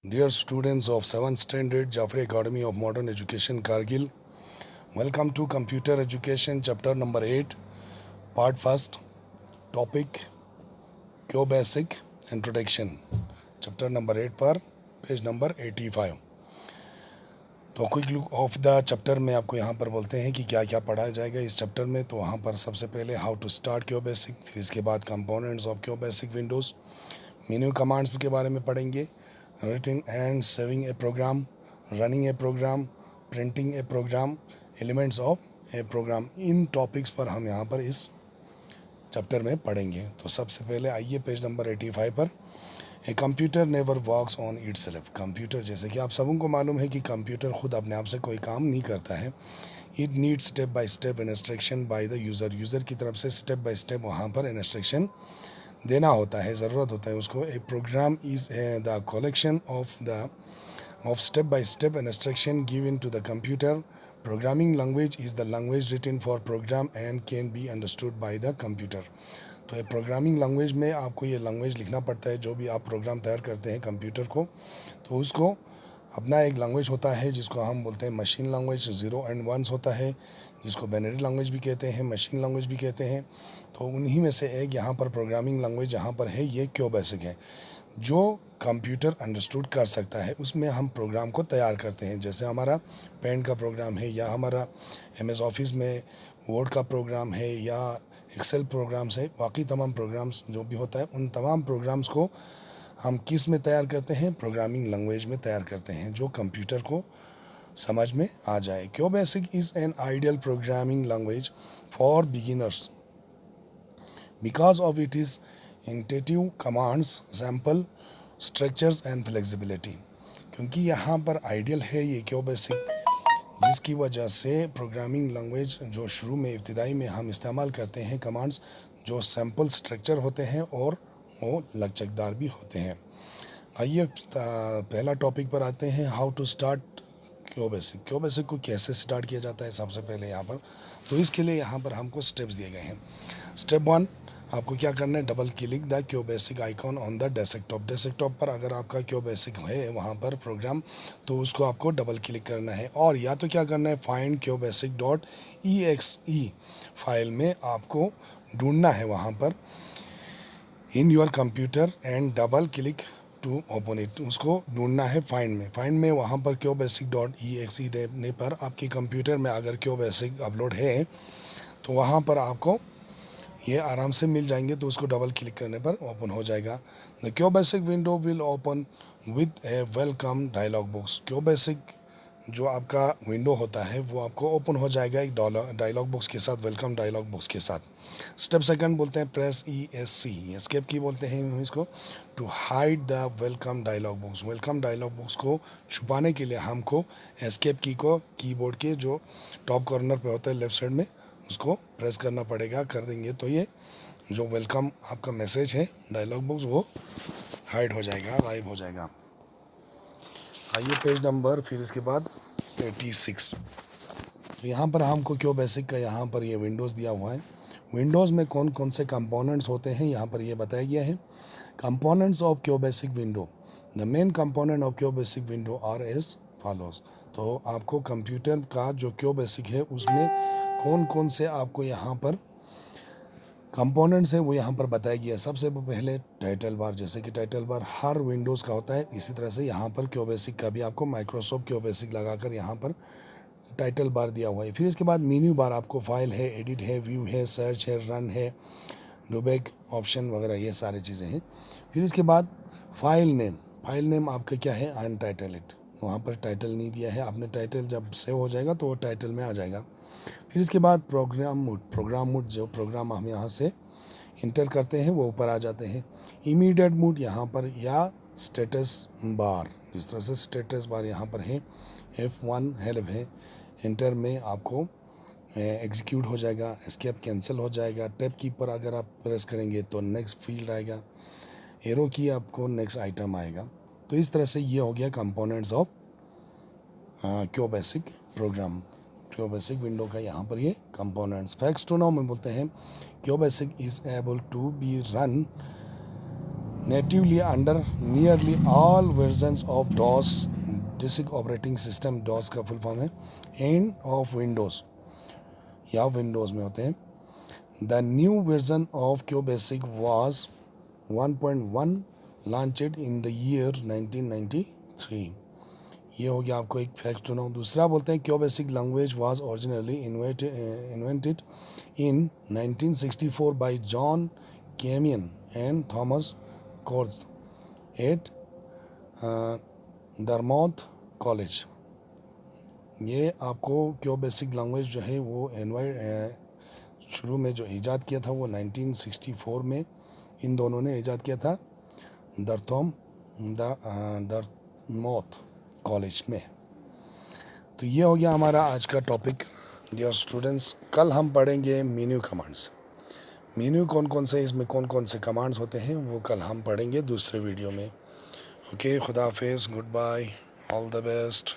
Dear students of 7th Standard Jaffrey Academy of Modern Education Kargil, welcome to Computer Education Chapter number 8, Part 1st, Topic Q Basic Introduction. Chapter number 8 पर page number 85. तो quick look of the chapter में आपको यहाँ पर बोलते हैं कि क्या क्या पढ़ाया जाएगा इस चैप्टर में. तो वहाँ पर सबसे पहले how to start Q Basic, फिर इसके बाद components of Q Basic Windows, menu commands के बारे में पढ़ेंगे, writing and saving a program, running a program, printing a program, elements of a program. In topics पर हम यहाँ पर इस चैप्टर में पढ़ेंगे. तो सबसे पहले आइए पेज नंबर 85 पर. A computer never works on it self. Computer, जैसे कि आप सबको मालूम है कि कंप्यूटर खुद अपने आप से कोई काम नहीं करता है. It need step by step instruction by the user. User की तरफ से स्टेप बाय स्टेप वहाँ पर इंस्ट्रक्शन देना होता है, ज़रूरत होता है उसको. A program is the collection of step by step instruction given to the computer. Programming language is the language written for program and can be understood by the computer. तो ये प्रोग्रामिंग लैंग्वेज में आपको ये language लिखना पड़ता है. जो भी आप प्रोग्राम तैयार करते हैं कंप्यूटर को, तो उसको अपना एक लैंग्वेज होता है जिसको हम बोलते हैं मशीन लैंग्वेज. 0 and 1 होता है, जिसको बाइनरी लैंग्वेज भी कहते हैं, मशीन लैंग्वेज भी कहते हैं. तो उन्हीं में से एक यहाँ पर प्रोग्रामिंग लैंग्वेज जहाँ पर है ये क्यू बेसिक है, जो कंप्यूटर अंडरस्टूड कर सकता है. उसमें हम प्रोग्राम को तैयार करते हैं. जैसे हमारा पेंट का प्रोग्राम है, या हमारा MS ऑफिस में वर्ड का प्रोग्राम है, या एक्सेल प्रोग्राम्स है, बाकी तमाम प्रोग्राम्स जो भी होता है उन तमाम प्रोग्राम्स को हम किस में तैयार करते हैं? प्रोग्रामिंग लैंग्वेज में तैयार करते हैं, जो कंप्यूटर को समझ में आ जाए. Q basic is an ideal programming language for beginners because of it is intuitive commands, simple structures and flexibility. क्योंकि यहाँ पर आइडियल है ये क्यू बेसिक, जिसकी वजह से प्रोग्रामिंग लैंग्वेज जो शुरू में इब्तिदाई में हम इस्तेमाल करते हैं कमांड्स, जो सैम्पल स्ट्रक्चर होते हैं और वो लचकदार भी होते हैं. आइए पहला टॉपिक पर आते हैं, how to start Q Basic. Q Basic को कैसे स्टार्ट किया जाता है सबसे पहले यहाँ पर. तो इसके लिए यहाँ पर हमको स्टेप्स दिए गए हैं. स्टेप 1, आपको क्या करना है? Double click the Q basic icon on the desktop. Desktop पर अगर आपका क्यू बेसिक है वहाँ पर प्रोग्राम, तो उसको आपको डबल क्लिक करना है. और या तो क्या करना है, find Q Basic .exe file में आपको ढूंढना है वहाँ पर in your computer and double click to open it. उसको ढूंढना है फाइंड में. फाइंड में वहाँ पर क्यू बेसिक .exe देने पर आपके कंप्यूटर में अगर क्यू बेसिक अपलोड है तो वहाँ पर आपको ये आराम से मिल जाएंगे. तो उसको डबल क्लिक करने पर ओपन हो जाएगा. The Q Basic window will open with a welcome dialog box. Q Basic जो आपका विंडो होता है वो आपको ओपन हो जाएगा एक डायलॉग बॉक्स के साथ, वेलकम डायलॉग बॉक्स के साथ. स्टेप सेकंड बोलते हैं प्रेस ESC, एस्केप की बोलते हैं हम इसको, to hide the welcome dialog box. Welcome dialog box को छुपाने के लिए हमको एस्केप की को कीबोर्ड के जो टॉप कॉर्नर पे होता है लेफ्ट साइड में, उसको प्रेस करना पड़ेगा. कर देंगे तो ये जो वेलकम आपका मैसेज है डायलॉग बॉक्स वो हाइड हो जाएगा, गायब हो जाएगा. आइए पेज नंबर फिर इसके बाद 86. तो यहाँ पर हमको क्यू बेसिक का यहाँ पर ये विंडोज़ दिया हुआ है. विंडोज़ में कौन कौन से कंपोनेंट्स होते हैं यहाँ पर ये बताया गया है. Components of Q Basic window. The main component of Q Basic window are as follows. तो आपको कंप्यूटर का जो क्यू बेसिक है उसमें कौन कौन से आपको यहाँ पर कंपोनेंट्स है वो यहाँ पर बताया गया. सबसे पहले टाइटल बार. जैसे कि टाइटल बार हर विंडोज़ का होता है, इसी तरह से यहाँ पर क्यू बेसिक का भी आपको माइक्रोसॉफ्ट क्यू बेसिक लगाकर यहाँ पर टाइटल बार दिया हुआ है. फिर इसके बाद मेन्यू बार. आपको फाइल है, एडिट है, व्यू है, सर्च है, रन है, डूबैक ऑप्शन वगैरह ये सारी चीज़ें हैं. फिर इसके बाद फाइल नेम. फाइल नेम आपका क्या है? अनटाइटल इट. वहाँ पर टाइटल नहीं दिया है आपने. टाइटल जब सेव हो जाएगा तो वो टाइटल में आ जाएगा. फिर इसके बाद प्रोग्राम मोड. प्रोग्राम मोड जो प्रोग्राम हम यहाँ से इंटर करते हैं वो ऊपर आ जाते हैं. इमीडिएट मोड यहाँ पर, या स्टेटस बार. जिस तरह से स्टेटस बार यहाँ पर है, F1 हेल्प है, इंटर में आपको एग्जीक्यूट हो जाएगा, एस्केप कैंसिल हो जाएगा. टैब की पर अगर आप प्रेस करेंगे तो नेक्स्ट फील्ड आएगा, एरो की आपको नेक्स्ट आइटम आएगा. तो इस तरह से ये हो गया components of Q basic programme. Q Basic window का यहाँ पर ये कंपोनेंट्स. फैक्ट्स टू नाउ में बोलते हैं Q basic is able to be run natively under nearly all versions of DOS basic operating system DOS का फुल फॉर्म है and of Windows या विंडोज़ में होते हैं. The new version of Q Basic was 1.1 launched in the year 1993. ये हो गया आपको एक फैक्ट सुनाऊँ. दूसरा बोलते हैं Q basic language was originally invented in 1964 by John Kemeny and Thomas Kurtz at Dartmouth college. ये आपको क्यू बेसिक लैंग्वेज जो है वो शुरू में जो ईजाद किया था वो 1964 में इन दोनों ने ईजाद किया था डरमोथ कॉलेज में. तो ये हो गया हमारा आज का टॉपिक डियर स्टूडेंट्स. कल हम पढ़ेंगे मेन्यू कमांड्स. मेन्यू कौन कौन से, इसमें कौन कौन से कमांड्स होते हैं वो कल हम पढ़ेंगे दूसरे वीडियो में. ओके, खुदा हाफिज़, goodbye, all the best.